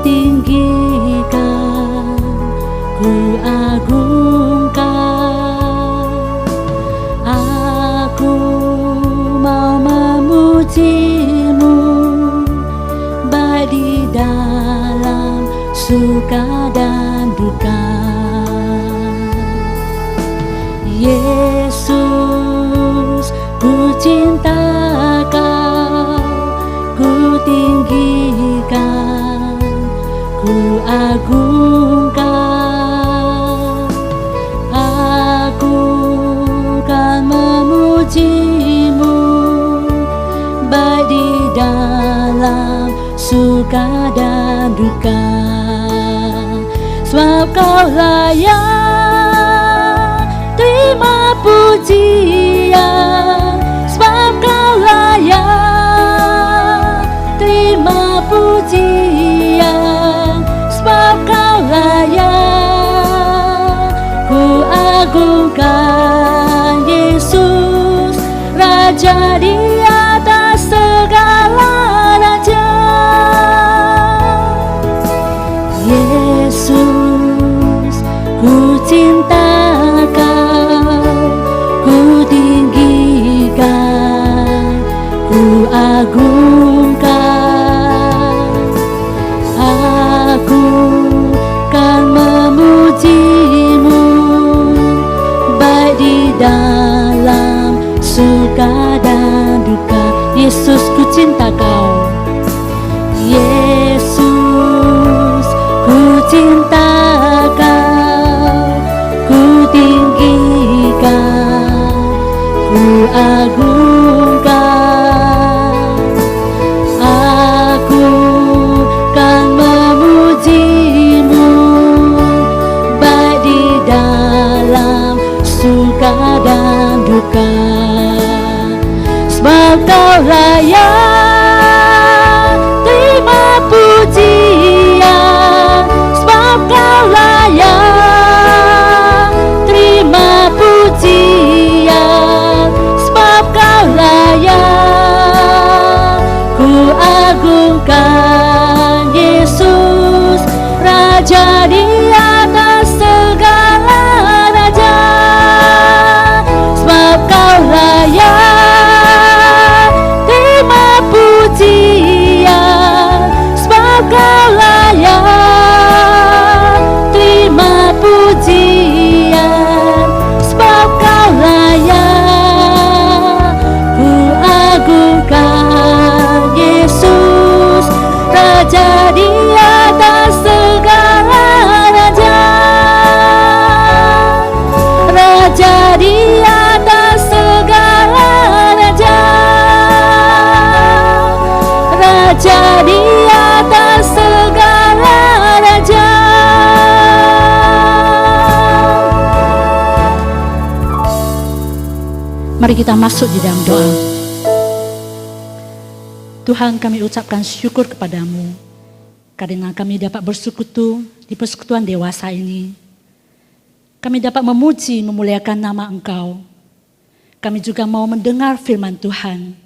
tinggikan, ku agungkan. Aku mau memujimu, baik di dalam suka dan duka. Yesus, ku cinta Kau, ku tinggikan, ku agungkan. Aku kan memujimu, baik di dalam suka dan duka. Sebab Kau layak terima pujian, sebab Kau layak terima pujian, sebab Kau layak. Ku agungkan Yesus, Raja di atas segala raja. Yesus, ku cinta Kau, ku tinggikan, ku agungkan. Aku kan memujimu, baik di dalam suka dan duka. Yesus, ku cinta Kau. Yesus, ku cinta Kau, ku tinggikan, ku agungkan. Aku kan memujimu, baik di dalam suka dan duka. Sebab Kau layak terima pujian, sebab Kau layak terima pujian, sebab Kau layak. Ku agungkan Yesus, Raja di atas segala raja. Sebab Kau layak terima pujian, sebab Kau layak terima pujian, sebab Kau layak. Ku agungkan Yesus, Raja di atas segala raja. Raja di atas segala raja. Raja di atas segala raja. Mari kita masuk di dalam doa. Tuhan, kami ucapkan syukur kepadamu karena kami dapat bersekutu di persekutuan dewasa ini. Kami dapat memuji, memuliakan nama Engkau. Kami juga mau mendengar firman Tuhan.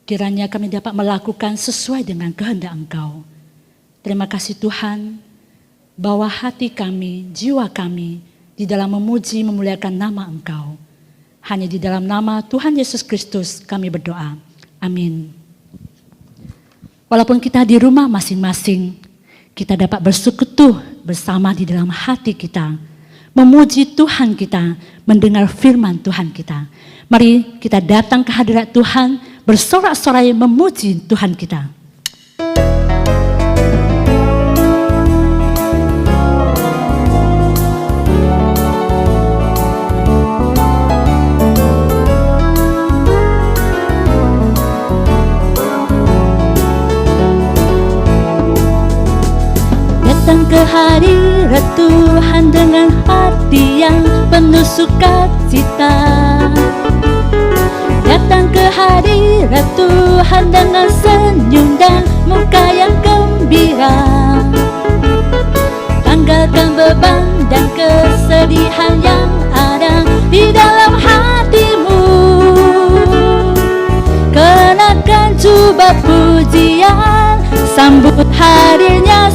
Kiranya kami dapat melakukan sesuai dengan kehendak Engkau. Terima kasih Tuhan, bawa hati kami, jiwa kami di dalam memuji, memuliakan nama Engkau. Hanya di dalam nama Tuhan Yesus Kristus kami berdoa. Amin. Walaupun kita di rumah masing-masing, kita dapat bersekutu bersama di dalam hati kita, memuji Tuhan kita, mendengar firman Tuhan kita. Mari kita datang ke hadirat Tuhan, bersorak-sorai memuji Tuhan kita. Datang ke hadirat Tuhan dengan hati yang penuh sukacita. Datang ke hadirat Tuhan dengan senyum dan muka yang gembira. Tanggalkan beban dan kesedihan yang ada di dalam hatimu. Kenakan jubah pujian, sambut hadirnya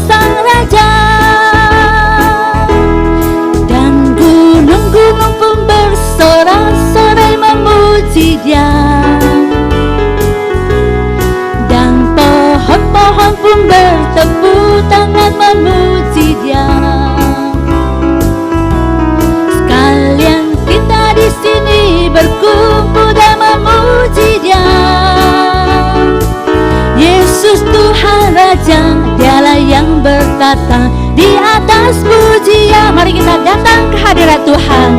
bertata di atas pujian. Mari kita datang ke hadirat Tuhan.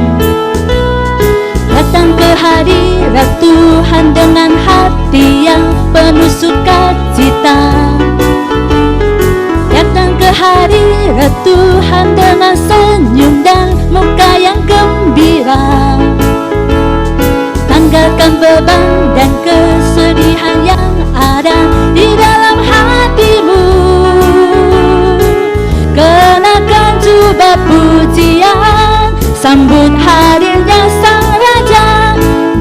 Datang ke hadirat Tuhan dengan hati yang penuh sukacita. Datang ke hadirat Tuhan dengan senyum dan muka yang gembira. Tanggalkan beban dan kesedihan yang ada di dalam hatimu. Kenakan jubah pujian, sambut hadirnya Sang Raja.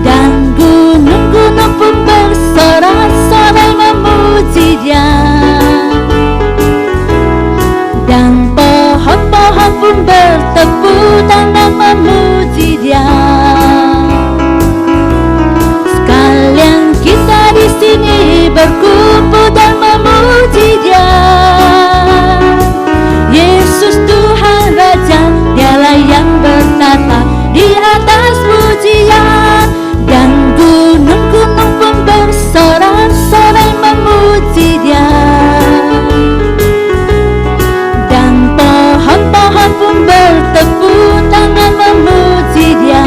Dan gunung-gunung pun bersorak-sorai memuji Dia. Dan pohon-pohon pun bertepuk tangan memuji Dia. Sekalian kita di sini berkumpul dan memuji Dia. Yesus Tuhan Raja, Dialah yang bertata di atas pujian. Dan gunung-gunung pun bersorak-sorai memuji Dia. Dan pohon-pohon pun bertepuk tangan memuji Dia.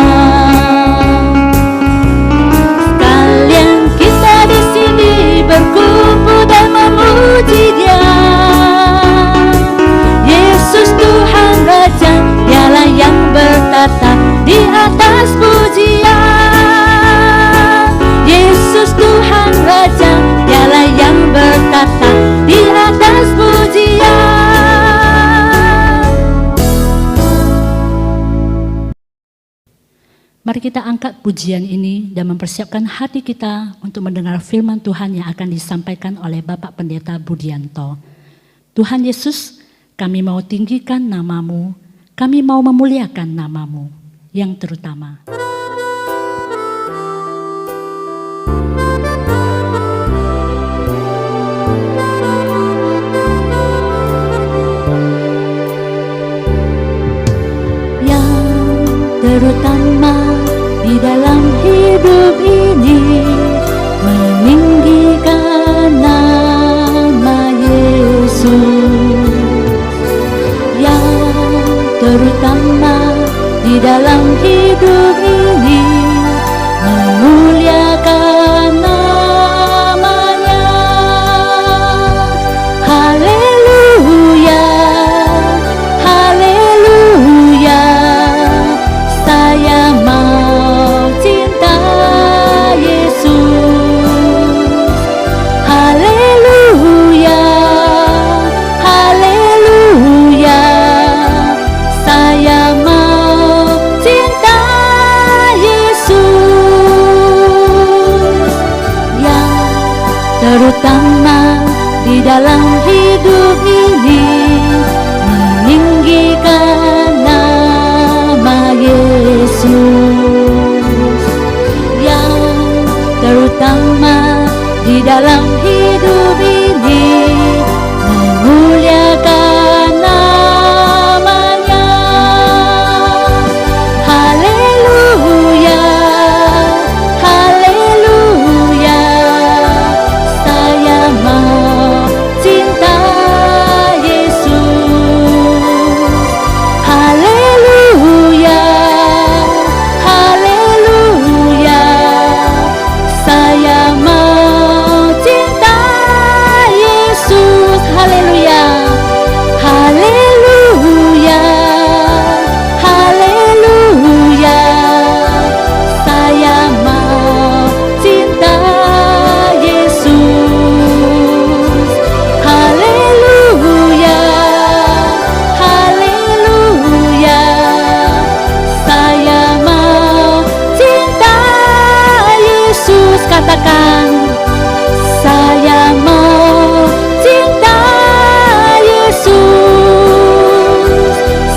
Sekalian kita di sini berkumpul dan memuji Dia. Yesus Tuhan Raja, Dialah yang bertata di atas pujian. Yesus Tuhan Raja, Dialah yang bertata di atas pujian. Mari kita angkat pujian ini dan mempersiapkan hati kita untuk mendengar firman Tuhan yang akan disampaikan oleh Bapak Pendeta Budianto. Tuhan Yesus, kami mau tinggikan nama-Mu, kami mau memuliakan nama-Mu yang terutama. Yang terutama di dalam hidup ini, meninggikan nama Yesus. Yang terutama di dalam hidup ini, memuliakan namanya. Haleluya, haleluya, saya mau cinta Yesus. Haleluya, haleluya, saya mau cinta Yesus. Yang terutama di dalam hidup ini, meninggikan nama Yesus. Yang terutama di dalam hidup ini, memuliakan namanya. Haleluya, haleluya, saya mau cinta Yesus. Haleluya, haleluya, saya mau cinta Yesus. Haleluya, haleluya, haleluya, saya mau cinta Yesus. Haleluya, haleluya, saya mau cinta Yesus. Katakan, saya mau cinta Yesus.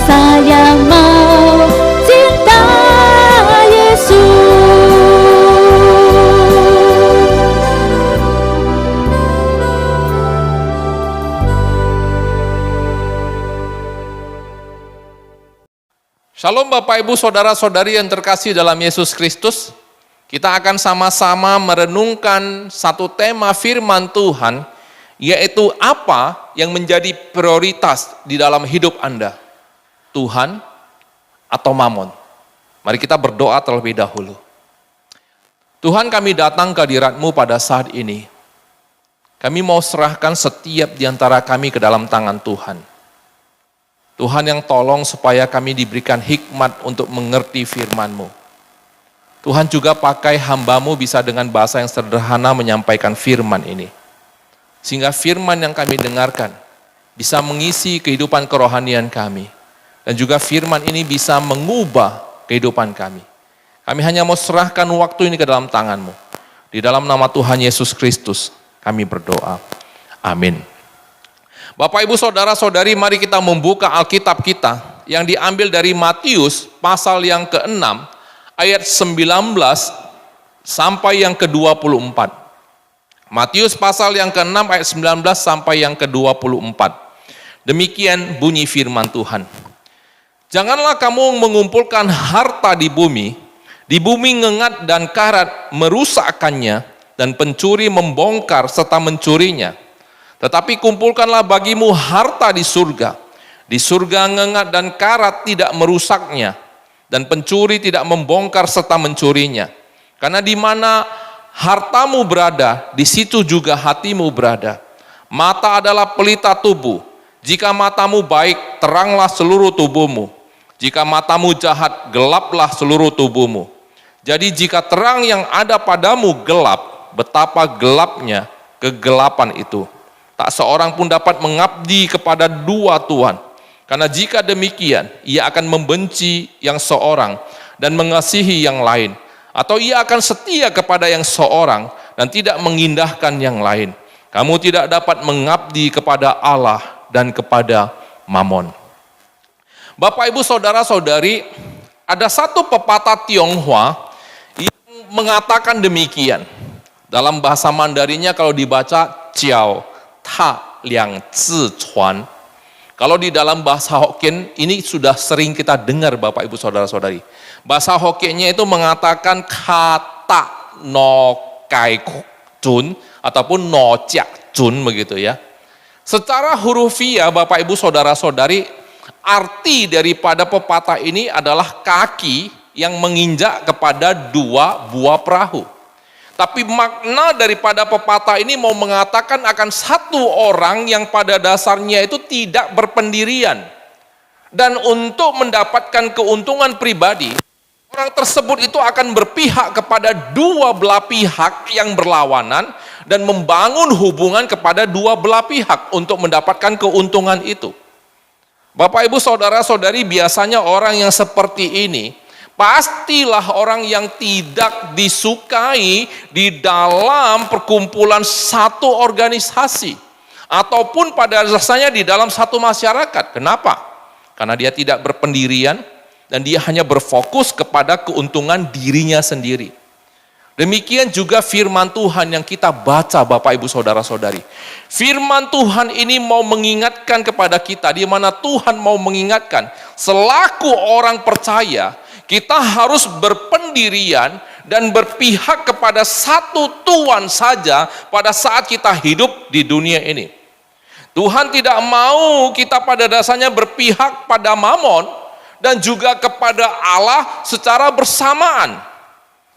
Saya mau cinta Yesus. Shalom Bapak Ibu Saudara-saudari yang terkasih dalam Yesus Kristus. Kita akan sama-sama merenungkan satu tema firman Tuhan Yaitu apa yang menjadi prioritas di dalam hidup Anda? Tuhan atau mamon? Mari kita berdoa terlebih dahulu. Tuhan, kami datang ke hadirat-Mu pada saat ini. Kami mau serahkan setiap di antara kami ke dalam tangan Tuhan. Tuhan yang tolong supaya kami diberikan hikmat untuk mengerti firman-Mu. Tuhan juga pakai hamba-Mu bisa dengan bahasa yang sederhana menyampaikan firman ini. Sehingga firman yang kami dengarkan bisa mengisi kehidupan kerohanian kami. Dan juga firman ini bisa mengubah kehidupan kami. Kami hanya mau serahkan waktu ini ke dalam tangan-Mu. Di dalam nama Tuhan Yesus Kristus kami berdoa. Amin. Bapak, Ibu, Saudara-saudari, mari kita membuka Alkitab kita yang diambil dari Matius pasal yang ke-6 ayat 19 sampai yang ke-24. Matius pasal yang ke-6 ayat 19 sampai yang ke-24. Demikian bunyi firman Tuhan. Janganlah kamu mengumpulkan harta di bumi ngengat dan karat merusakkannya, dan pencuri membongkar serta mencurinya. Tetapi kumpulkanlah bagimu harta di surga. Di surga ngengat dan karat tidak merusaknya, dan pencuri tidak membongkar serta mencurinya. Karena di mana hartamu berada, di situ juga hatimu berada. Mata adalah pelita tubuh. Jika matamu baik, teranglah seluruh tubuhmu. Jika matamu jahat, gelaplah seluruh tubuhmu. Jadi jika terang yang ada padamu gelap, betapa gelapnya kegelapan itu. Tak seorang pun dapat mengabdi kepada dua tuan. Karena jika demikian, ia akan membenci yang seorang dan mengasihi yang lain. Atau ia akan setia kepada yang seorang dan tidak mengindahkan yang lain. Kamu tidak dapat mengabdi kepada Allah dan kepada mamon. Bapak, Ibu, Saudara-saudari, ada satu pepatah Tionghoa yang mengatakan demikian. Dalam bahasa Mandarinnya kalau dibaca Jiao Ta Liang Zi Chuan. Kalau di dalam bahasa Hokkien ini sudah sering kita dengar Bapak, Ibu, Saudara-saudari. Bahasa Hokkiennya itu mengatakan kata no kai chun ataupun no jiak chun begitu ya. Secara hurufiah Bapak, Ibu, Saudara-saudari, arti daripada pepatah ini adalah kaki yang menginjak kepada dua buah perahu. Tapi makna daripada pepatah ini mau mengatakan akan satu orang yang pada dasarnya itu tidak berpendirian. Dan untuk mendapatkan keuntungan pribadi, orang tersebut itu akan berpihak kepada dua belah pihak yang berlawanan dan membangun hubungan kepada dua belah pihak untuk mendapatkan keuntungan itu. Bapak, Ibu, Saudara-saudari, biasanya orang yang seperti ini pastilah orang yang tidak disukai di dalam perkumpulan satu organisasi ataupun pada dasarnya di dalam satu masyarakat. Kenapa? Karena dia tidak berpendirian dan dia hanya berfokus kepada keuntungan dirinya sendiri. Demikian juga firman Tuhan yang kita baca Bapak, Ibu, Saudara-saudari. Firman Tuhan ini mau mengingatkan kepada kita, di mana Tuhan mau mengingatkan selaku orang percaya kita harus berpendirian dan berpihak kepada satu Tuhan saja pada saat kita hidup di dunia ini. Tuhan tidak mau kita pada dasarnya berpihak pada mamon dan juga kepada Allah secara bersamaan.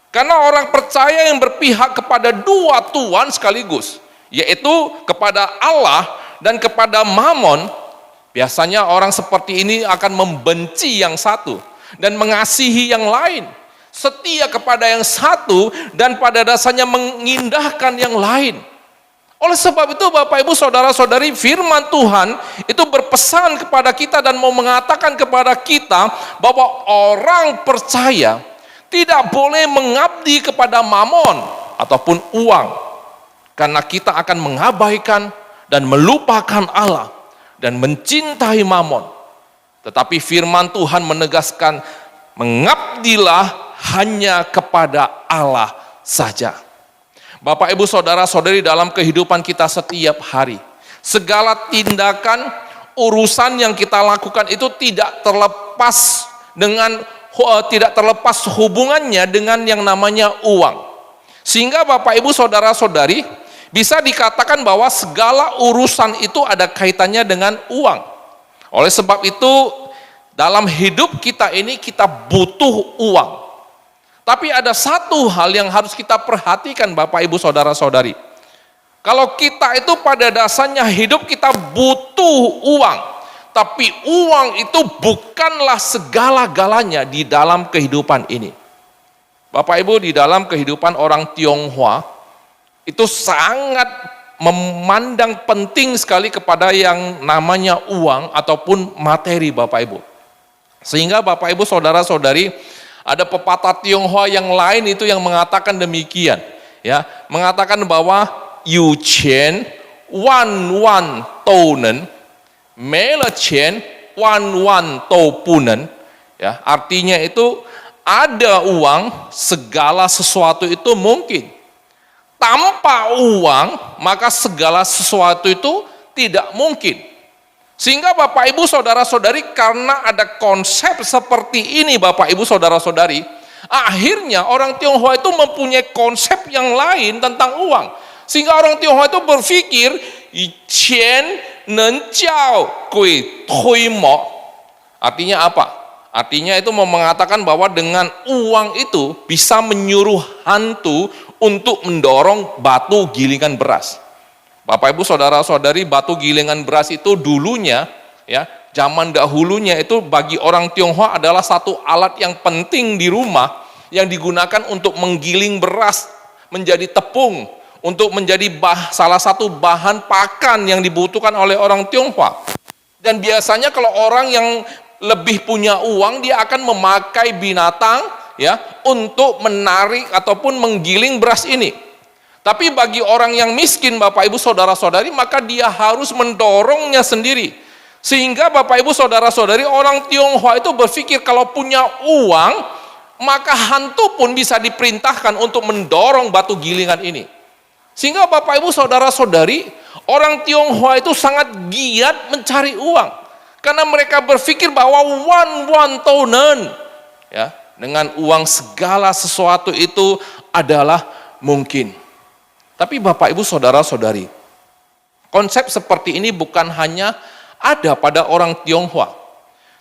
Karena orang percaya yang berpihak kepada dua Tuhan sekaligus, yaitu kepada Allah dan kepada mamon, biasanya orang seperti ini akan membenci yang satu dan mengasihi yang lain, setia kepada yang satu dan pada dasarnya mengindahkan yang lain. Oleh sebab itu Bapak, Ibu, Saudara-saudari, firman Tuhan itu berpesan kepada kita dan mau mengatakan kepada kita bahwa orang percaya tidak boleh mengabdi kepada mamon ataupun uang, karena kita akan mengabaikan dan melupakan Allah dan mencintai mamon. Tetapi firman Tuhan menegaskan, mengabdilah hanya kepada Allah saja. Bapak, Ibu, Saudara-saudari, dalam kehidupan kita setiap hari, segala tindakan, urusan yang kita lakukan itu tidak terlepas hubungannya dengan yang namanya uang. Sehingga Bapak, Ibu, Saudara-saudari, Bisa dikatakan bahwa segala urusan itu ada kaitannya dengan uang. Oleh sebab itu, dalam hidup kita ini kita butuh uang. Tapi ada satu hal yang harus kita perhatikan Bapak Ibu Saudara-saudari. Kalau kita itu pada dasarnya hidup kita butuh uang. Tapi uang itu bukanlah segala-galanya di dalam kehidupan ini. Bapak Ibu, di dalam kehidupan orang Tionghoa, itu sangat memandang penting sekali kepada yang namanya uang ataupun materi Bapak Ibu. Sehingga Bapak Ibu Saudara-saudari, ada pepatah Tionghoa yang lain itu yang mengatakan demikian, ya, mengatakan bahwa yu qian wan wan dou nen, me le qian wan wan dou bu nen. Ya, artinya itu ada uang segala sesuatu itu mungkin. Tanpa uang maka segala sesuatu itu tidak mungkin. Sehingga Bapak Ibu Saudara-saudari, karena ada konsep seperti ini Bapak Ibu Saudara-saudari, akhirnya orang Tionghoa itu mempunyai konsep yang lain tentang uang. Sehingga orang Tionghoa itu berpikir, qian nen jiao gui tui mo. Artinya apa? Artinya itu mengatakan bahwa dengan uang itu bisa menyuruh hantu untuk mendorong batu gilingan beras. Bapak Ibu Saudara-saudari, batu gilingan beras itu dulunya, ya, zaman dahulunya itu bagi orang Tionghoa adalah satu alat yang penting di rumah yang digunakan untuk menggiling beras menjadi tepung, untuk menjadi salah satu bahan pakan yang dibutuhkan oleh orang Tionghoa. Dan biasanya kalau orang yang lebih punya uang, dia akan memakai binatang, ya, untuk menarik ataupun menggiling beras ini. Tapi bagi orang yang miskin Bapak Ibu Saudara-saudari, maka dia harus mendorongnya sendiri. Sehingga Bapak Ibu Saudara-saudari, orang Tionghoa itu berpikir kalau punya uang, maka hantu pun bisa diperintahkan untuk mendorong batu gilingan ini. Sehingga Bapak Ibu Saudara-saudari, orang Tionghoa itu sangat giat mencari uang. Karena mereka berpikir bahwa wan tonen, ya, dengan uang segala sesuatu itu adalah mungkin. Tapi Bapak Ibu Saudara-saudari, konsep seperti ini bukan hanya ada pada orang Tionghoa,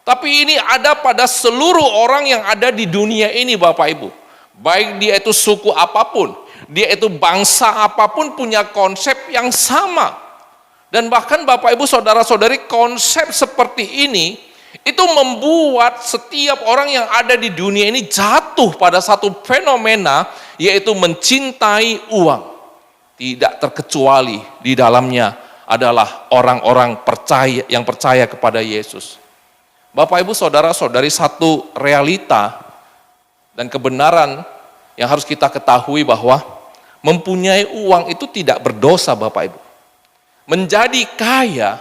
tapi ini ada pada seluruh orang yang ada di dunia ini Bapak Ibu. Baik dia itu suku apapun, dia itu bangsa apapun punya konsep yang sama. Dan bahkan Bapak Ibu Saudara-saudari, konsep seperti ini itu membuat setiap orang yang ada di dunia ini jatuh pada satu fenomena, yaitu mencintai uang. Tidak terkecuali di dalamnya adalah orang-orang yang percaya kepada Yesus. Bapak Ibu Saudara-saudari, satu realita dan kebenaran yang harus kita ketahui bahwa mempunyai uang itu tidak berdosa Bapak Ibu. Menjadi kaya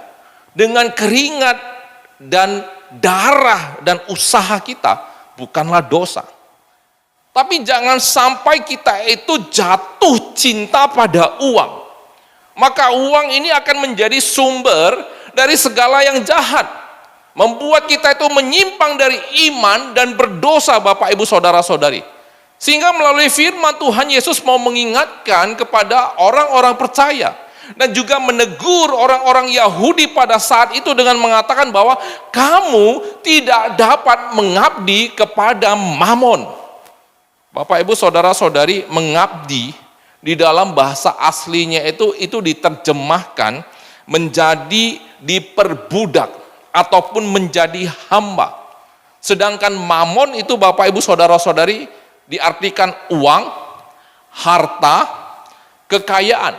dengan keringat dan darah dan usaha kita bukanlah dosa. Tapi jangan sampai kita itu jatuh cinta pada uang. Maka uang ini akan menjadi sumber dari segala yang jahat. Membuat kita itu menyimpang dari iman dan berdosa Bapak Ibu Saudara-saudari. Sehingga melalui firman Tuhan, Yesus mau mengingatkan kepada orang-orang percaya. Dan juga menegur orang-orang Yahudi pada saat itu dengan mengatakan bahwa kamu tidak dapat mengabdi kepada Mamon. Bapak Ibu Saudara-saudari, mengabdi di dalam bahasa aslinya itu diterjemahkan menjadi diperbudak ataupun menjadi hamba. Sedangkan mamon itu Bapak Ibu Saudara-saudari diartikan uang, harta, kekayaan.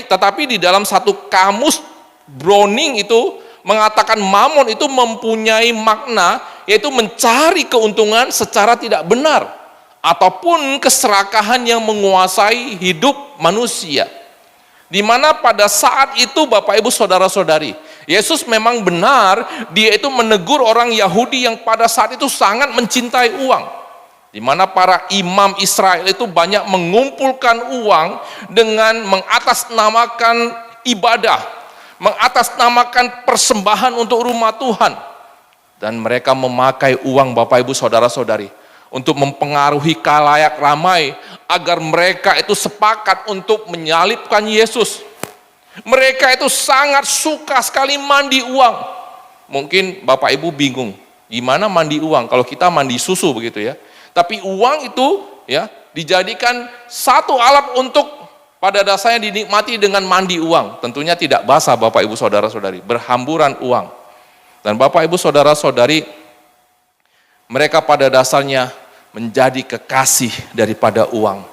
Tetapi di dalam satu kamus Browning itu mengatakan mamon itu mempunyai makna, yaitu mencari keuntungan secara tidak benar ataupun keserakahan yang menguasai hidup manusia. Di mana pada saat itu Bapak Ibu Saudara-saudari, Yesus memang benar, dia itu menegur orang Yahudi yang pada saat itu sangat mencintai uang. Di mana para imam Israel itu banyak mengumpulkan uang dengan mengatasnamakan ibadah, mengatasnamakan persembahan untuk rumah Tuhan. Dan mereka memakai uang Bapak Ibu Saudara-saudari untuk mempengaruhi khalayak ramai agar mereka itu sepakat untuk menyalibkan Yesus. Mereka itu sangat suka sekali mandi uang. Mungkin Bapak Ibu bingung, gimana mandi uang? Kalau kita mandi susu begitu ya. Tapi uang itu ya dijadikan satu alat untuk pada dasarnya dinikmati dengan mandi uang. Tentunya tidak basah Bapak Ibu Saudara-saudari, berhamburan uang. Dan Bapak Ibu Saudara-saudari, mereka pada dasarnya menjadi kekasih daripada uang.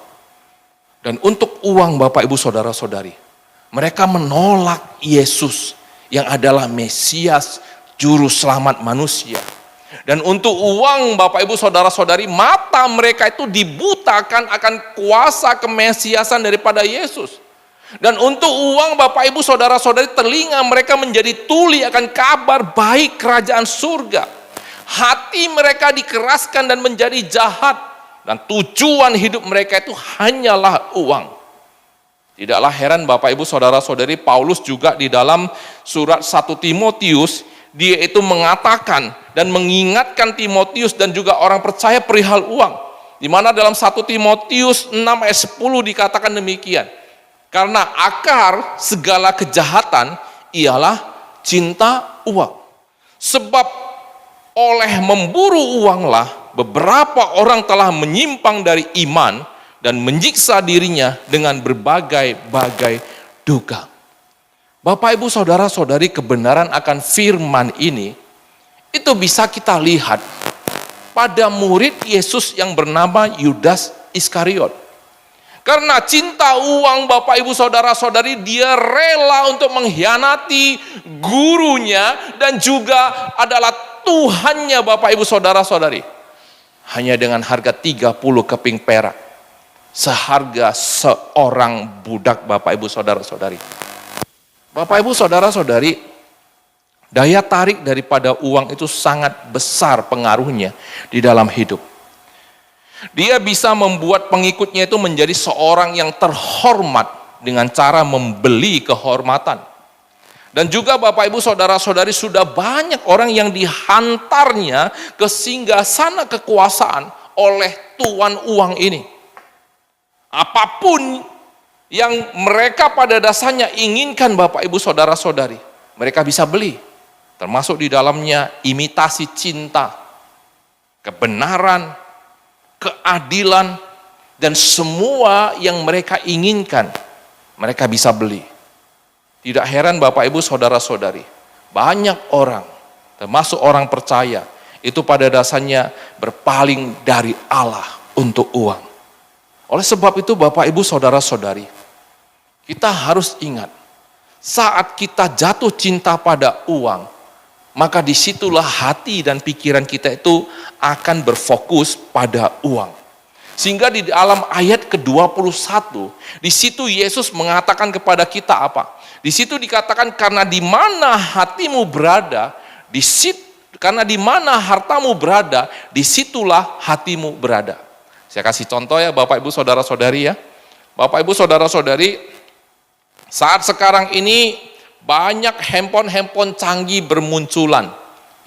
Dan untuk uang Bapak Ibu Saudara-saudari, mereka menolak Yesus yang adalah Mesias, juru selamat manusia. Dan untuk uang Bapak Ibu Saudara-saudari, mata mereka itu dibutakan akan kuasa kemesiasan daripada Yesus. Dan untuk uang Bapak Ibu Saudara-saudari, telinga mereka menjadi tuli akan kabar baik kerajaan surga. Hati mereka dikeraskan dan menjadi jahat. Dan tujuan hidup mereka itu hanyalah uang. Tidaklah heran Bapak Ibu Saudara-saudari, Paulus juga di dalam surat 1 Timotius, dia itu mengatakan dan mengingatkan Timotius dan juga orang percaya perihal uang. Di mana dalam 1 Timotius 6 ayat 10 dikatakan demikian. Karena akar segala kejahatan ialah cinta uang. Sebab oleh memburu uanglah beberapa orang telah menyimpang dari iman dan menyiksa dirinya dengan berbagai-bagai duga. Bapak Ibu Saudara-saudari, kebenaran akan firman ini itu bisa kita lihat pada murid Yesus yang bernama Yudas Iskariot. Karena cinta uang Bapak Ibu Saudara-saudari, dia rela untuk mengkhianati gurunya dan juga adalah Tuhannya Bapak Ibu Saudara-saudari. Hanya dengan harga 30 keping perak. Seharga seorang budak Bapak Ibu Saudara-saudari. Bapak Ibu Saudara-saudari, daya tarik daripada uang itu sangat besar pengaruhnya di dalam hidup. Dia bisa membuat pengikutnya itu menjadi seorang yang terhormat dengan cara membeli kehormatan. Dan juga Bapak Ibu Saudara-saudari, sudah banyak orang yang dihantarnya ke singgasana kekuasaan oleh tuan uang ini. Apapun yang mereka pada dasarnya inginkan Bapak Ibu Saudara-saudari, mereka bisa beli. Termasuk di dalamnya imitasi cinta, kebenaran, keadilan, dan semua yang mereka inginkan, mereka bisa beli. Tidak heran Bapak Ibu Saudara-saudari, banyak orang, termasuk orang percaya, itu pada dasarnya berpaling dari Allah untuk uang. Oleh sebab itu Bapak Ibu Saudara-saudari, kita harus ingat, saat kita jatuh cinta pada uang, maka disitulah hati dan pikiran kita itu akan berfokus pada uang. Sehingga di dalam ayat ke-21, di situ Yesus mengatakan kepada kita apa? Di situ dikatakan, karena di mana hatimu berada, karena di mana hartamu berada, disitulah hatimu berada. Saya kasih contoh ya Bapak Ibu Saudara-saudari ya. Bapak Ibu Saudara-saudari, saat sekarang ini banyak handphone canggih bermunculan,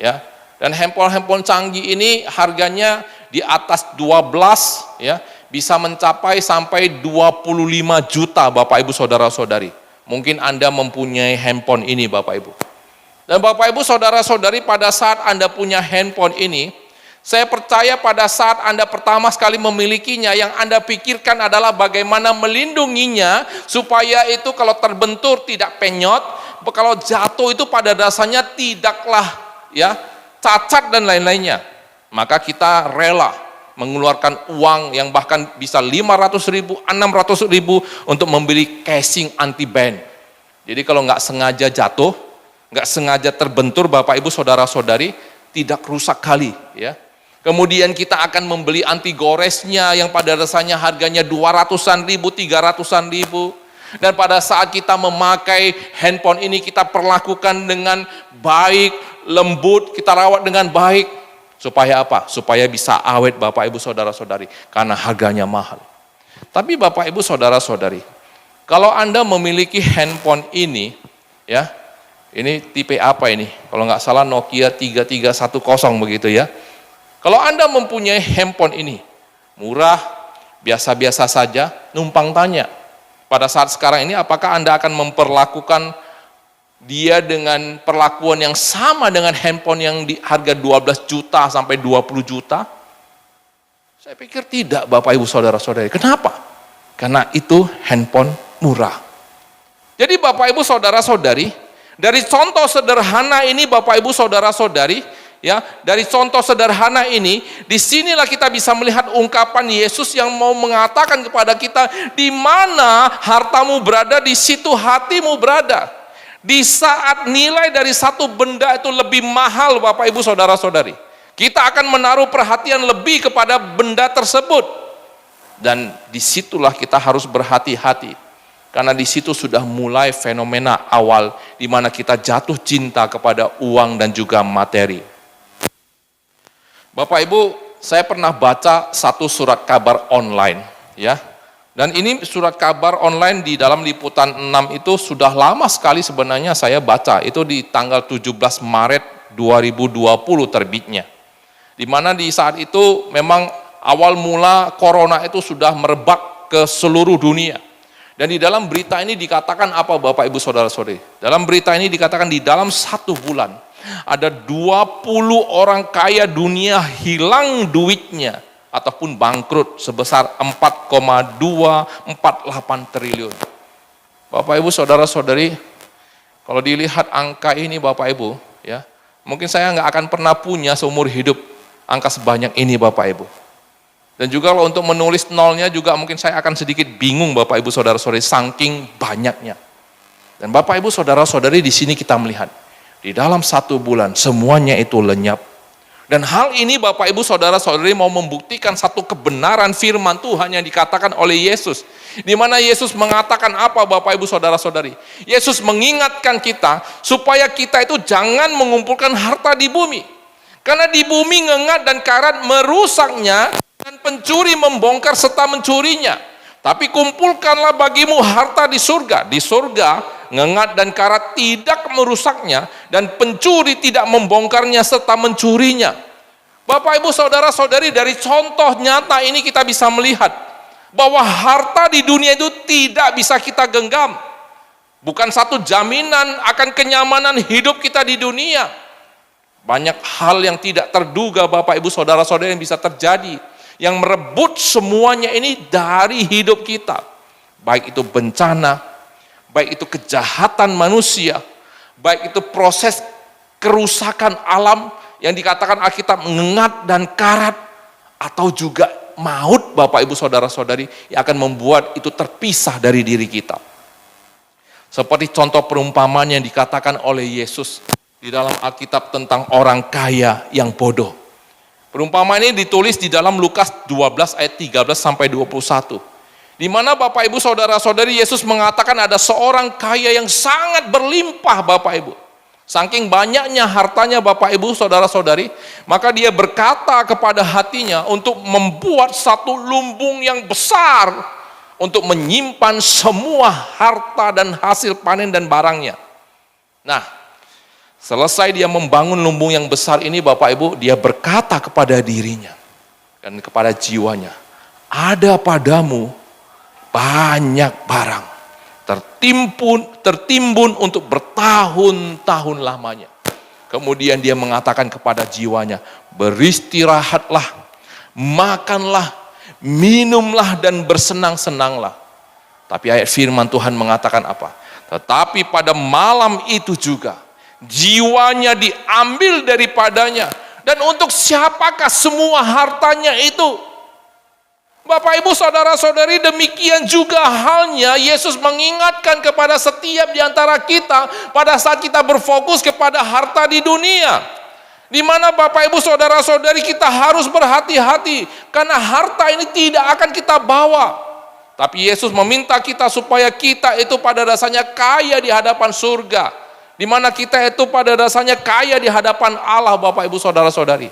ya. Dan handphone canggih ini harganya di atas 12, ya, bisa mencapai sampai 25 juta Bapak Ibu Saudara-saudari. Mungkin Anda mempunyai handphone ini Bapak Ibu. Dan Bapak Ibu Saudara-saudari, pada saat Anda punya handphone ini, saya percaya pada saat Anda pertama sekali memilikinya, yang Anda pikirkan adalah bagaimana melindunginya supaya itu kalau terbentur tidak penyot, kalau jatuh itu pada dasarnya tidaklah ya cacat dan lain-lainnya. Maka kita rela mengeluarkan uang yang bahkan bisa 500.000, 600.000 untuk membeli casing anti band. Jadi kalau nggak sengaja jatuh, nggak sengaja terbentur Bapak Ibu Saudara-saudari, tidak rusak kali ya. Kemudian kita akan membeli anti goresnya yang pada dasarnya harganya 200-an ribu, 300-an ribu. Dan pada saat kita memakai handphone ini, kita perlakukan dengan baik, lembut, kita rawat dengan baik. Supaya apa? Supaya bisa awet Bapak Ibu Saudara-saudari, karena harganya mahal. Tapi Bapak Ibu Saudara-saudari, kalau Anda memiliki handphone ini, ya, ini tipe apa ini? Kalau nggak salah Nokia 3310 begitu ya. Kalau Anda mempunyai handphone ini, murah, biasa-biasa saja, numpang tanya. Pada saat sekarang ini, apakah Anda akan memperlakukan dia dengan perlakuan yang sama dengan handphone yang di harga 12 juta sampai 20 juta? Saya pikir tidak, Bapak Ibu Saudara-saudari. Kenapa? Karena itu handphone murah. Jadi Bapak Ibu Saudara-saudari, dari contoh sederhana ini Bapak Ibu Saudara-saudari, ya, dari contoh sederhana ini, disinilah kita bisa melihat ungkapan Yesus yang mau mengatakan kepada kita, di mana hartamu berada, di situ hatimu berada. Di saat nilai dari satu benda itu lebih mahal, Bapak Ibu Saudara-saudari, kita akan menaruh perhatian lebih kepada benda tersebut. Dan disitulah kita harus berhati-hati. Karena di situ sudah mulai fenomena awal di mana kita jatuh cinta kepada uang dan juga materi. Bapak Ibu, saya pernah baca satu surat kabar online, ya. Dan ini surat kabar online di dalam liputan 6 itu sudah lama sekali sebenarnya saya baca. Itu di tanggal 17 Maret 2020 terbitnya. Di mana di saat itu memang awal mula corona itu sudah merebak ke seluruh dunia. Dan di dalam berita ini dikatakan apa Bapak Ibu Saudara-saudari? Dalam berita ini dikatakan di dalam 1 bulan ada 20 orang kaya dunia hilang duitnya ataupun bangkrut sebesar 4,248 triliun. Bapak Ibu Saudara-saudari, kalau dilihat angka ini Bapak Ibu, ya, mungkin saya nggak akan pernah punya seumur hidup angka sebanyak ini Bapak Ibu. Dan juga kalau untuk menulis nolnya juga mungkin saya akan sedikit bingung Bapak Ibu Saudara-saudari saking banyaknya. Dan Bapak Ibu Saudara-saudari di sini kita melihat di dalam 1 bulan semuanya itu lenyap. Dan hal ini Bapak Ibu Saudara-saudari mau membuktikan satu kebenaran firman Tuhan yang dikatakan oleh Yesus. Di mana Yesus mengatakan apa Bapak Ibu Saudara-saudari? Yesus mengingatkan kita supaya kita itu jangan mengumpulkan harta di bumi. Karena di bumi ngengat dan karat merusaknya dan pencuri membongkar serta mencurinya. Tapi kumpulkanlah bagimu harta di surga. Di surga ngengat dan karat tidak merusaknya dan pencuri tidak membongkarnya serta mencurinya. Bapak Ibu Saudara-saudari, dari contoh nyata ini kita bisa melihat bahwa harta di dunia itu tidak bisa kita genggam. Bukan satu jaminan akan kenyamanan hidup kita di dunia. Banyak hal yang tidak terduga Bapak Ibu Saudara-saudari yang bisa terjadi, yang merebut semuanya ini dari hidup kita. Baik itu bencana, baik itu kejahatan manusia, baik itu proses kerusakan alam yang dikatakan Alkitab ngengat dan karat, atau juga maut Bapak Ibu Saudara-saudari yang akan membuat itu terpisah dari diri kita. Seperti contoh perumpamaan yang dikatakan oleh Yesus di dalam Alkitab tentang orang kaya yang bodoh. Perumpamaan ini ditulis di dalam Lukas 12 ayat 13 sampai 21. Di mana Bapak Ibu Saudara-saudari Yesus mengatakan ada seorang kaya yang sangat berlimpah Bapak Ibu. Saking banyaknya hartanya Bapak Ibu Saudara-saudari, maka dia berkata kepada hatinya untuk membuat satu lumbung yang besar untuk menyimpan semua harta dan hasil panen dan barangnya. Nah, selesai dia membangun lumbung yang besar ini Bapak Ibu, dia berkata kepada dirinya dan kepada jiwanya, ada padamu banyak barang, tertimbun untuk bertahun-tahun lamanya. Kemudian dia mengatakan kepada jiwanya, beristirahatlah, makanlah, minumlah dan bersenang-senanglah. Tapi ayat firman Tuhan mengatakan apa? Tetapi pada malam itu juga jiwanya diambil daripadanya. Dan untuk siapakah semua hartanya itu? Bapak Ibu Saudara-saudari, demikian juga halnya Yesus mengingatkan kepada setiap di antara kita pada saat kita berfokus kepada harta di dunia. Di mana Bapak Ibu Saudara-saudari kita harus berhati-hati karena harta ini tidak akan kita bawa. Tapi Yesus meminta kita supaya kita itu pada dasarnya kaya di hadapan surga. Di mana kita itu pada dasarnya kaya di hadapan Allah Bapak Ibu Saudara-saudari.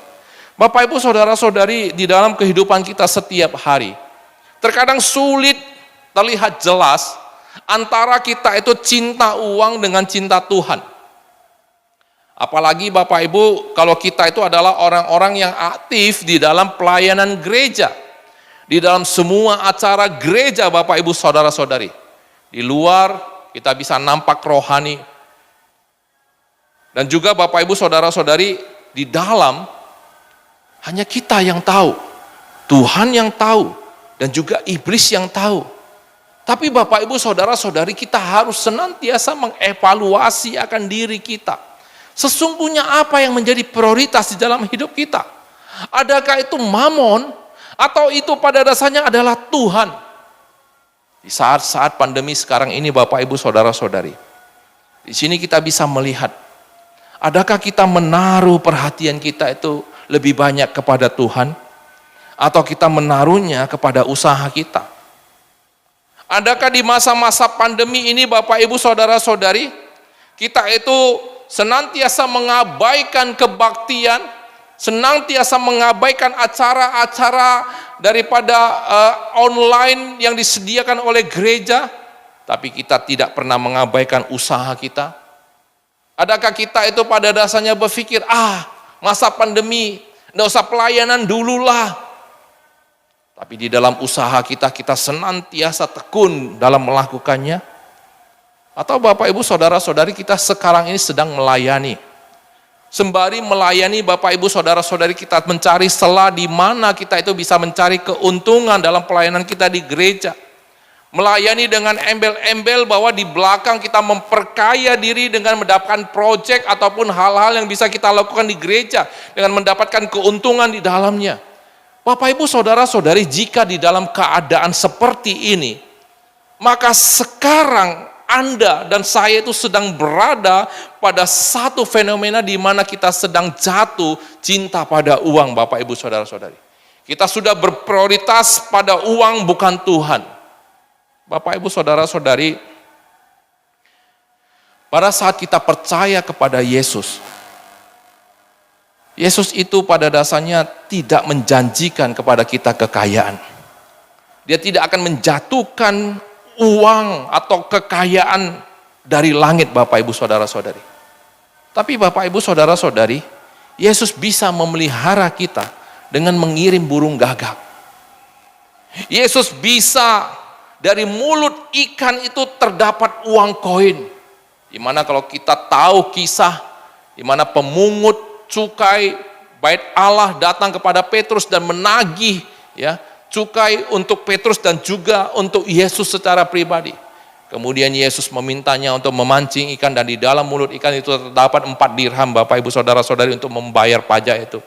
Bapak Ibu Saudara-saudari, di dalam kehidupan kita setiap hari, terkadang sulit terlihat jelas antara kita itu cinta uang dengan cinta Tuhan. Apalagi Bapak Ibu, kalau kita itu adalah orang-orang yang aktif di dalam pelayanan gereja. Di dalam semua acara gereja Bapak Ibu saudara-saudari. Di luar kita bisa nampak rohani. Dan juga Bapak Ibu saudara-saudari, di dalam hanya kita yang tahu. Tuhan yang tahu. Dan juga iblis yang tahu. Tapi Bapak Ibu saudara-saudari, kita harus senantiasa mengevaluasi akan diri kita. Sesungguhnya apa yang menjadi prioritas di dalam hidup kita? Adakah itu mamon atau itu pada dasarnya adalah Tuhan? Di saat-saat pandemi sekarang ini Bapak Ibu saudara-saudari, di sini kita bisa melihat, adakah kita menaruh perhatian kita itu lebih banyak kepada Tuhan atau kita menaruhnya kepada usaha kita? Adakah di masa-masa pandemi ini Bapak Ibu saudara-saudari, kita itu senantiasa mengabaikan kebaktian, senantiasa mengabaikan acara-acara daripada online yang disediakan oleh gereja, tapi kita tidak pernah mengabaikan usaha kita? Adakah kita itu pada dasarnya berpikir, masa pandemi, nggak usah pelayanan dululah. Tapi di dalam usaha kita, kita senantiasa tekun dalam melakukannya. Atau Bapak Ibu saudara-saudari, kita sekarang ini sedang melayani. Sembari melayani Bapak Ibu saudara-saudari, kita mencari celah di mana kita itu bisa mencari keuntungan dalam pelayanan kita di gereja. Melayani dengan embel-embel bahwa di belakang kita memperkaya diri dengan mendapatkan proyek ataupun hal-hal yang bisa kita lakukan di gereja dengan mendapatkan keuntungan di dalamnya. Bapak Ibu saudara-saudari, jika di dalam keadaan seperti ini, maka sekarang Anda dan saya itu sedang berada pada satu fenomena di mana kita sedang jatuh cinta pada uang, Bapak Ibu saudara-saudari. Kita sudah berprioritas pada uang, bukan Tuhan. Bapak Ibu saudara-saudari, pada saat kita percaya kepada Yesus, Yesus itu pada dasarnya tidak menjanjikan kepada kita kekayaan. Dia tidak akan menjatuhkan uang atau kekayaan dari langit, Bapak Ibu saudara-saudari. Tapi Bapak Ibu saudara-saudari, Yesus bisa memelihara kita dengan mengirim burung gagak. Yesus bisa dari mulut ikan itu terdapat uang koin. Dimana kalau kita tahu kisah, dimana pemungut cukai bait Allah datang kepada Petrus dan menagih cukai untuk Petrus dan juga untuk Yesus secara pribadi. Kemudian Yesus memintanya untuk memancing ikan dan di dalam mulut ikan itu terdapat 4 dirham, Bapak Ibu saudara-saudari, untuk membayar pajak itu.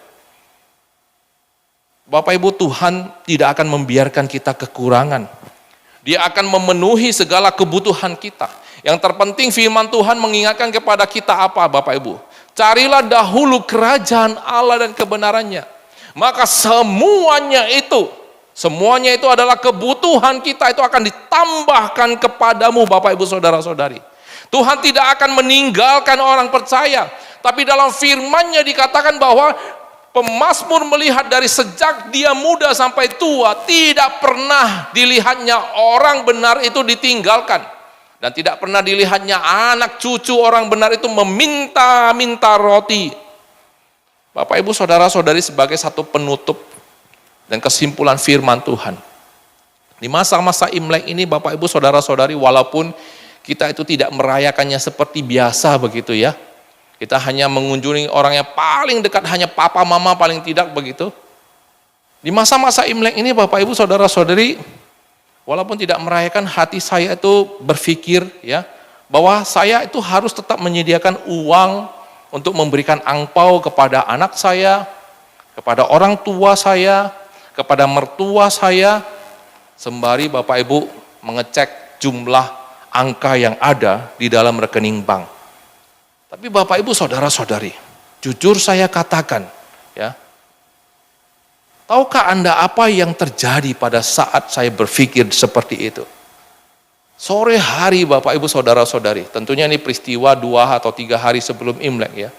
Bapak Ibu, Tuhan tidak akan membiarkan kita kekurangan. Dia akan memenuhi segala kebutuhan kita. Yang terpenting firman Tuhan mengingatkan kepada kita apa, Bapak Ibu? Carilah dahulu kerajaan Allah dan kebenarannya. Maka semuanya itu adalah kebutuhan kita, itu akan ditambahkan kepadamu, Bapak Ibu saudara-saudari. Tuhan tidak akan meninggalkan orang percaya. Tapi dalam firman-Nya dikatakan bahwa pemazmur melihat dari sejak dia muda sampai tua, tidak pernah dilihatnya orang benar itu ditinggalkan. Dan tidak pernah dilihatnya anak cucu orang benar itu meminta-minta roti. Bapak Ibu saudara-saudari, sebagai satu penutup dan kesimpulan firman Tuhan. Di masa-masa Imlek ini Bapak Ibu saudara-saudari, walaupun kita itu tidak merayakannya seperti biasa begitu ya. Kita hanya mengunjungi orang yang paling dekat, hanya papa mama paling tidak begitu. Di masa-masa Imlek ini Bapak Ibu saudara-saudari, walaupun tidak merayakan, hati saya itu berpikir bahwa saya itu harus tetap menyediakan uang untuk memberikan angpau kepada anak saya, kepada orang tua saya, kepada mertua saya, sembari Bapak Ibu mengecek jumlah angka yang ada di dalam rekening bank. Tapi Bapak Ibu saudara-saudari, jujur saya katakan, tahukah Anda apa yang terjadi pada saat saya berpikir seperti itu? Sore hari Bapak Ibu saudara-saudari, tentunya ini peristiwa 2 atau 3 hari sebelum Imlek ya.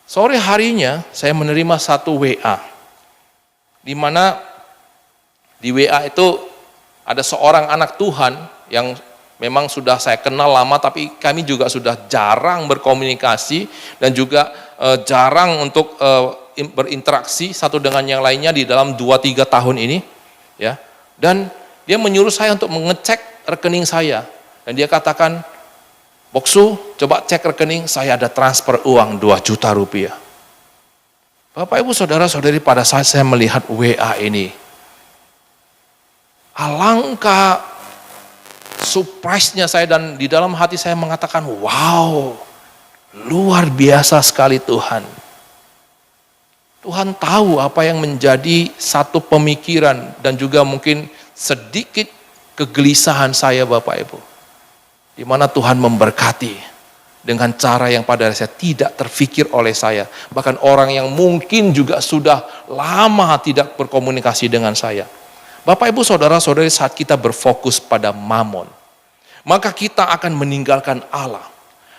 Sore harinya saya menerima satu WA. Di mana di WA itu ada seorang anak Tuhan yang memang sudah saya kenal lama, tapi kami juga sudah jarang berkomunikasi dan juga jarang untuk berinteraksi satu dengan yang lainnya di dalam 2-3 tahun ini, ya. Dan dia menyuruh saya untuk mengecek rekening saya, dan dia katakan, Boksu, coba cek rekening, saya ada transfer uang 2 juta rupiah. Bapak Ibu Saudara-saudari, pada saat saya melihat WA ini, alangkah surprise-nya saya, dan di dalam hati saya mengatakan, wow, luar biasa sekali Tuhan. Tuhan tahu apa yang menjadi satu pemikiran dan juga mungkin sedikit kegelisahan saya, Bapak Ibu. Di mana Tuhan memberkati dengan cara yang pada saya tidak terfikir oleh saya. Bahkan orang yang mungkin juga sudah lama tidak berkomunikasi dengan saya. Bapak Ibu Saudara-saudari, saat kita berfokus pada mamon, maka kita akan meninggalkan Allah.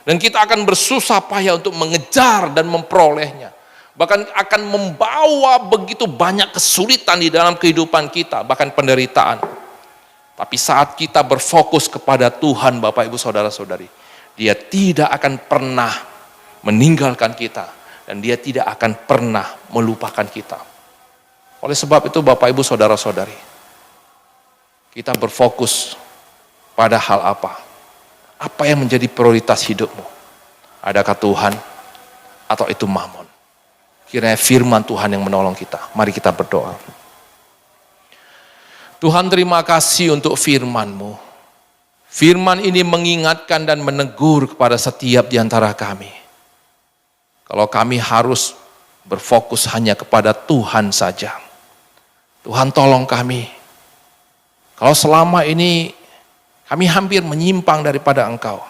Dan kita akan bersusah payah untuk mengejar dan memperolehnya. Bahkan akan membawa begitu banyak kesulitan di dalam kehidupan kita, bahkan penderitaan. Tapi saat kita berfokus kepada Tuhan, Bapak Ibu Saudara-saudari, Dia tidak akan pernah meninggalkan kita, dan Dia tidak akan pernah melupakan kita. Oleh sebab itu Bapak Ibu Saudara-saudari, kita berfokus pada hal apa? Apa yang menjadi prioritas hidupmu? Adakah Tuhan atau itu mamon? Kiranya firman Tuhan yang menolong kita. Mari kita berdoa. Tuhan, terima kasih untuk firman-Mu. Firman ini mengingatkan dan menegur kepada setiap di antara kami. Kalau kami harus berfokus hanya kepada Tuhan saja. Tuhan, tolong kami. Kalau selama ini kami hampir menyimpang daripada Engkau.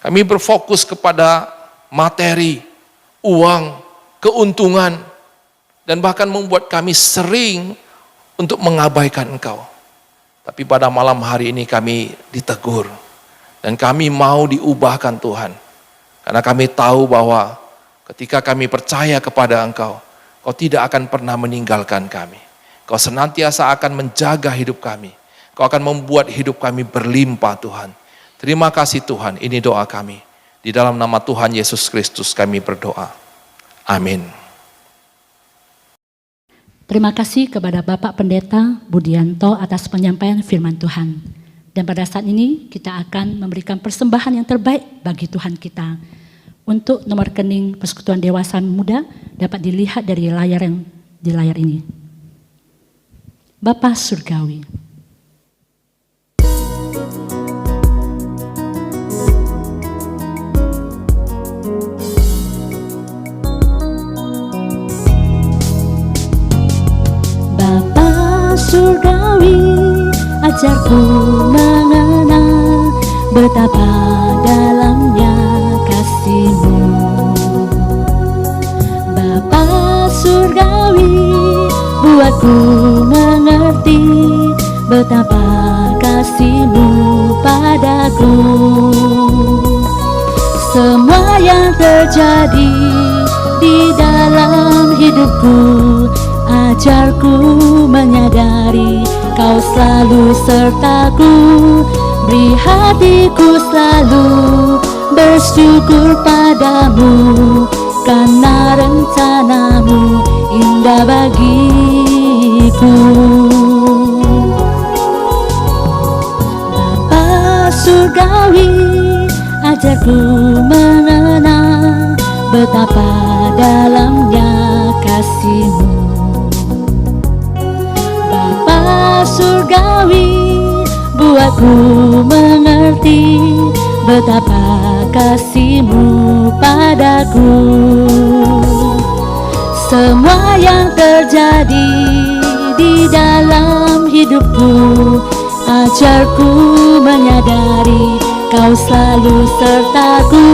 Kami berfokus kepada materi, uang, keuntungan, dan bahkan membuat kami sering untuk mengabaikan Engkau. Tapi pada malam hari ini kami ditegur, dan kami mau diubahkan Tuhan. Karena kami tahu bahwa ketika kami percaya kepada Engkau, Kau tidak akan pernah meninggalkan kami. Kau senantiasa akan menjaga hidup kami. Kau akan membuat hidup kami berlimpah Tuhan. Terima kasih Tuhan, ini doa kami. Di dalam nama Tuhan Yesus Kristus kami berdoa. Amin. Terima kasih kepada Bapak Pendeta Budianto atas penyampaian firman Tuhan. Dan pada saat ini kita akan memberikan persembahan yang terbaik bagi Tuhan kita. Untuk nomor rekening Persekutuan Dewasa Muda dapat dilihat dari layar yang di layar ini. Bapa Surgawi. Bapa Surgawi, ajarku mengenal betapa dalamnya kasih-Mu. Bapa Surgawi, buatku mengerti betapa kasih-Mu padaku. Semua yang terjadi di dalam hidupku, ajarku menyadari Kau selalu sertaku. Beri hatiku selalu bersyukur padamu, karena rencana-Mu indah bagiku. Bapa Surgawi, ajarku mengenal betapa dalamnya kasih-Mu. Bapa Surgawi, buatku mengerti betapa kasih-Mu padaku. Semua yang terjadi di dalam hidupku, ajarku menyadari Kau selalu sertaku.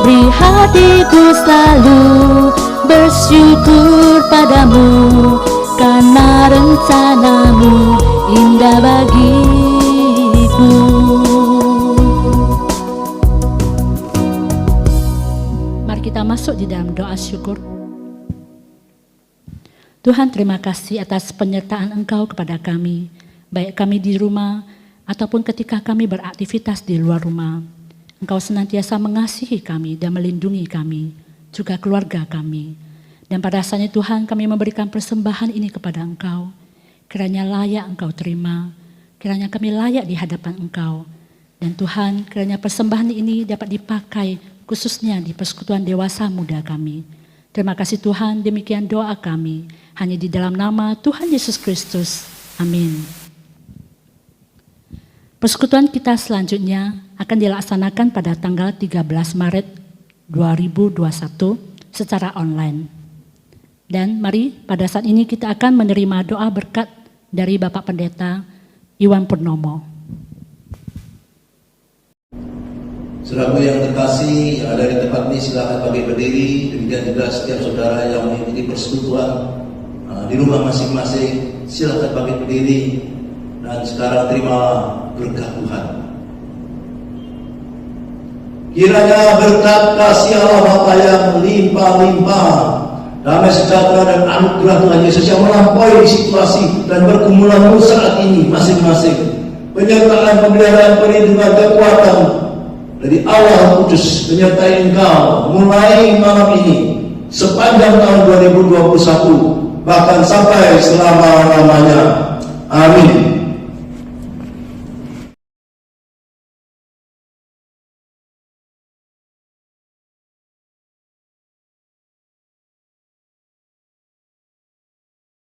Beri hatiku selalu bersyukur padamu, karena rencana-Mu indah bagiku. Mari kita masuk di dalam doa syukur. Tuhan, terima kasih atas penyertaan Engkau kepada kami, baik kami di rumah ataupun ketika kami beraktivitas di luar rumah. Engkau senantiasa mengasihi kami dan melindungi kami, juga keluarga kami. Dan pada saatnya Tuhan kami memberikan persembahan ini kepada Engkau. Kiranya layak Engkau terima, kiranya kami layak di hadapan Engkau. Dan Tuhan, kiranya persembahan ini dapat dipakai khususnya di persekutuan dewasa muda kami. Terima kasih Tuhan, demikian doa kami. Hanya di dalam nama Tuhan Yesus Kristus. Amin. Persekutuan kita selanjutnya akan dilaksanakan pada tanggal 13 Maret 2021 secara online. Dan mari pada saat ini kita akan menerima doa berkat dari Bapak Pendeta Iwan Purnomo. Saudaraku yang terkasih, yang ada di tempat ini silakan bagi berdiri. Demikian juga setiap saudara yang mengikuti persekutuan di rumah masing-masing, silakan bagi berdiri. Dan sekarang terima berkat Tuhan. Kiranya berkat kasih Allah Bapa yang melimpah-limpah, damai sejahtera dan anugerah Tuhan Yesus yang melampaui situasi dan pergumulanmu saat ini masing-masing, penyertaan, pemeliharaan, perlindungan, kekuatan dari Allah Kudus menyertai engkau mulai malam ini sepanjang tahun 2021 bahkan sampai selama-lamanya. Amin.